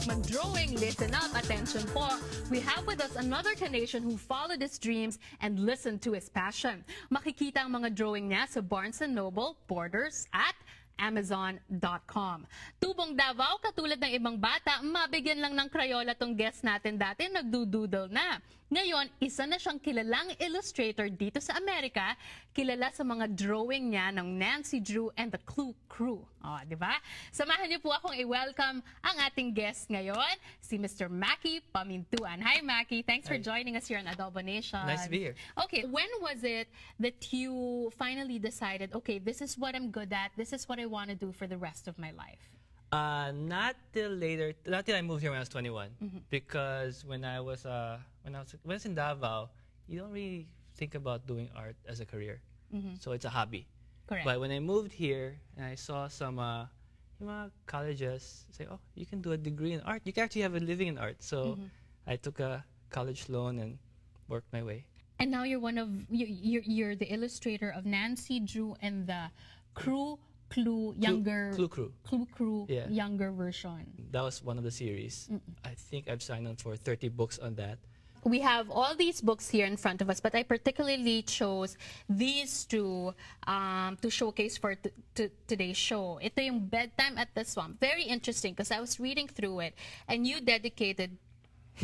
mag-drawing, listen up, attention po. We have with us another Canadian who followed his dreams and listened to his passion. Makikita ang mga drawing niya sa Barnes & Noble, Borders, at Amazon.com. Tubong Davao, katulad ng ibang bata, mabigyan lang ng Crayola tong guest natin dati, nagdudoodle na. Ngayon, isa na siyang kilalang illustrator dito sa Amerika, kilala sa mga drawing niya ng Nancy Drew and the Clue Crew. O, di ba? Samahan niyo po akong i-welcome ang ating guest ngayon, si Mr. Macky Pamintuan. Hi, Macky. Thanks for joining us here on Adobo Nation. Nice to be here. Okay, when was it that you finally decided, okay, this is what I'm good at, this is what I want to do for the rest of my life? Not till later. Not till I moved here when I was 21. Because when I was in Davao, you don't really think about doing art as a career. So it's a hobby. Correct. But when I moved here and I saw some colleges say, "Oh, you can do a degree in art. You can actually have a living in art." So I took a college loan and worked my way. And now you're you're the illustrator of Nancy Drew and the Clue Crew Yeah. younger version. That was one of the series. I think I've signed on for 30 books on that. We have all these books here in front of us, but I particularly chose these two to showcase for today's show. Ito yung Bedtime at the Swamp. Very interesting because I was reading through it, and you dedicated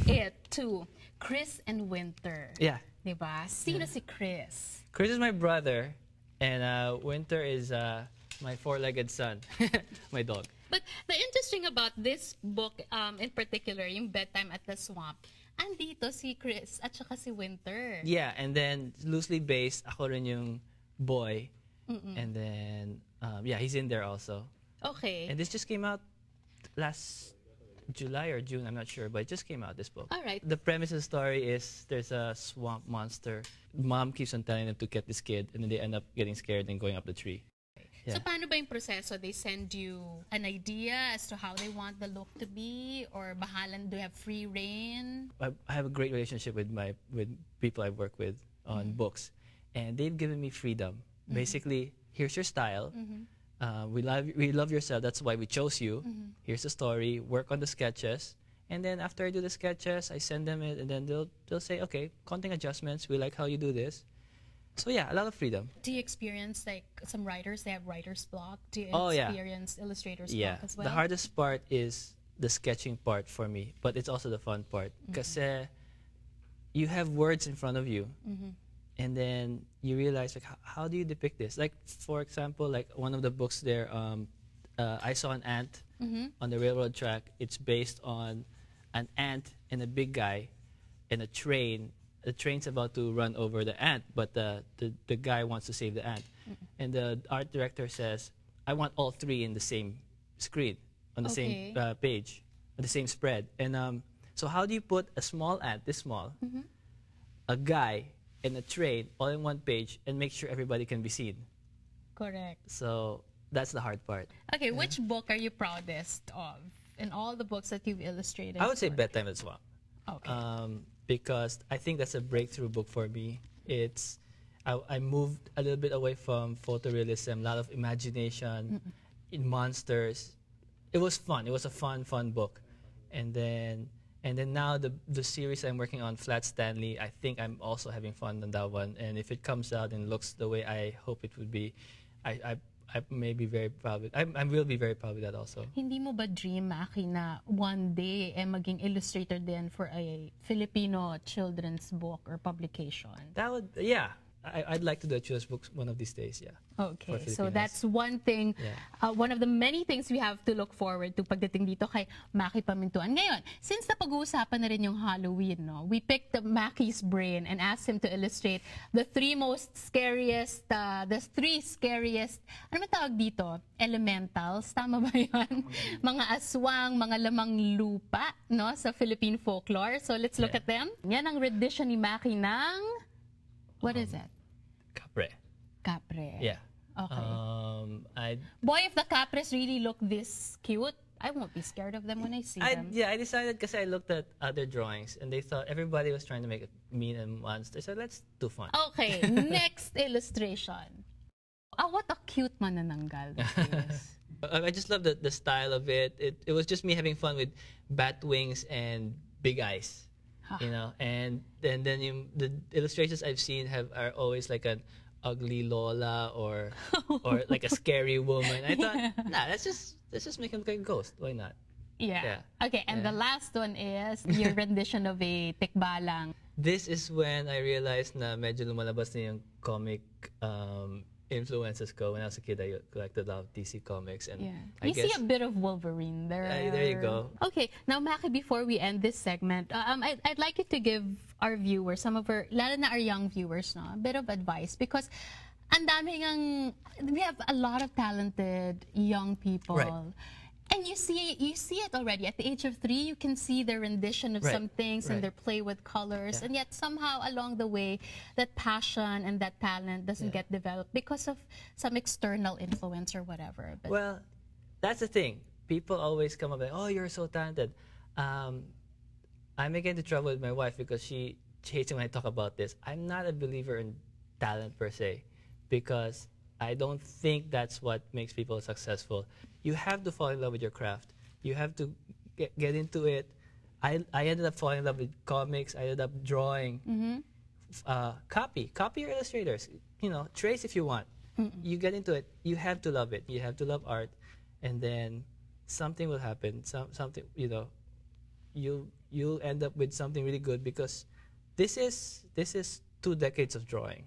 it to Chris and Winter. Yeah. Diba? Sino si Chris? Chris is my brother, and Winter is my four-legged son, my dog. But the interesting about this book in particular, yung Bedtime at the Swamp, andito si Chris at saka si Winter. Yeah, and then loosely based, ako rin yung boy. And then, yeah, he's in there also. Okay. And this just came out last July or June, I'm not sure, but it just came out, this book. All right. The premise of the story is there's a swamp monster. Mom keeps on telling them to get this kid, and then they end up getting scared and going up the tree. Yeah. So paano ba yung proseso? They send you an idea as to how they want the look to be, or bahalan, do you have free reign? I have a great relationship with people I work with on books, and they've given me freedom. Basically, here's your style. We love your style. That's why we chose you. Here's the story. Work on the sketches, and then after I do the sketches, I send them it, and then they'll say, okay, content adjustments. We like how you do this. So yeah, a lot of freedom. Do you experience like some writers, they have writer's block? Do you experience illustrator's block as well? The hardest part is the sketching part for me, but it's also the fun part. Because you have words in front of you, and then you realize, like, how do you depict this? Like, for example, like one of the books there, I saw an ant on the railroad track. It's based on an ant and a big guy and a train. The train's about to run over the ant, but the guy wants to save the ant. And the art director says, I want all three in the same screen, on the same page, on the same spread. And so how do you put a small ant, this small, a guy, and a train all in one page and make sure everybody can be seen? Correct. So that's the hard part. Okay, which book are you proudest of in all the books that you've illustrated? I would say Bedtime at the Swamp. Okay. Because I think that's a breakthrough book for me. I moved a little bit away from photorealism, a lot of imagination in monsters. It was fun. It was a fun book. And then now the series I'm working on, Flat Stanley, I think I'm also having fun on that one. And if it comes out and looks the way I hope it would be, I may be very proud of it. I will be very proud of that also. Hindi mo ba dream, Macky, na one day maging illustrator din for a Filipino children's book or publication? That would, yeah. I'd like to do a children's book one of these days, yeah. Okay, so that's one thing, one of the many things we have to look forward to pagdating dito kay Macky Pamintuan. Ngayon, since napag-uusapan na rin yung Halloween, no, we picked up Macky's brain and asked him to illustrate the three scariest, ano man tawag dito? Elementals, tama ba yun? Mga aswang, mga lamang lupa, no, sa Philippine folklore. So let's look at them. Yan ang rendition ni Macky ng, what is it? Capre. Capre. Yeah. Okay. Boy, if the capres really look this cute, I won't be scared of them when I see them. Yeah, I decided because I looked at other drawings and they thought everybody was trying to make it mean and monster. So let's do fun. Okay, next illustration. What a cute manananggal this is. I just love the style of it. It was just me having fun with bat wings and big eyes, you know. And then the illustrations I've seen are always like an ugly Lola or like a scary woman. I thought, nah, let's just make him like a ghost. Why not? Yeah. Okay, and the last one is your rendition of a tikbalang. This is when I realized na medyo lumalabas na yung comic influences ko. When I was a kid, I collected a lot of DC comics, and you see a bit of Wolverine there. There you go. Okay, now Macky, before we end this segment, I'd like you to give our viewers, lalo na our young viewers, no, a bit of advice, because we have a lot of talented young people. Right. And you see it already. At the age of 3, you can see their rendition of some things and their play with colors. And yet somehow along the way, that passion and that talent doesn't get developed because of some external influence or whatever. But well, that's the thing. People always come up like, oh, you're so talented. I may get into trouble with my wife because she hates when I talk about this. I'm not a believer in talent per se, because I don't think that's what makes people successful. You have to fall in love with your craft. You have to get into it. I ended up falling in love with comics. I ended up drawing. Copy your illustrators. You know, trace if you want. You get into it. You have to love it. You have to love art, and then something will happen. Something, you know, you'll end up with something really good, because this is 2 decades of drawing.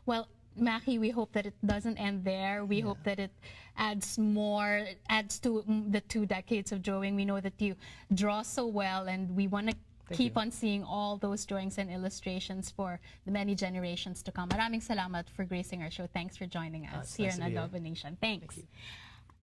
Well, Macky, we hope that it doesn't end there. We hope that it adds to the 2 decades of drawing. We know that you draw so well, and we want to keep on seeing all those drawings and illustrations for the many generations to come. Maraming salamat for gracing our show. Thanks for joining us here in Adobo Nation. Thanks. Thank you.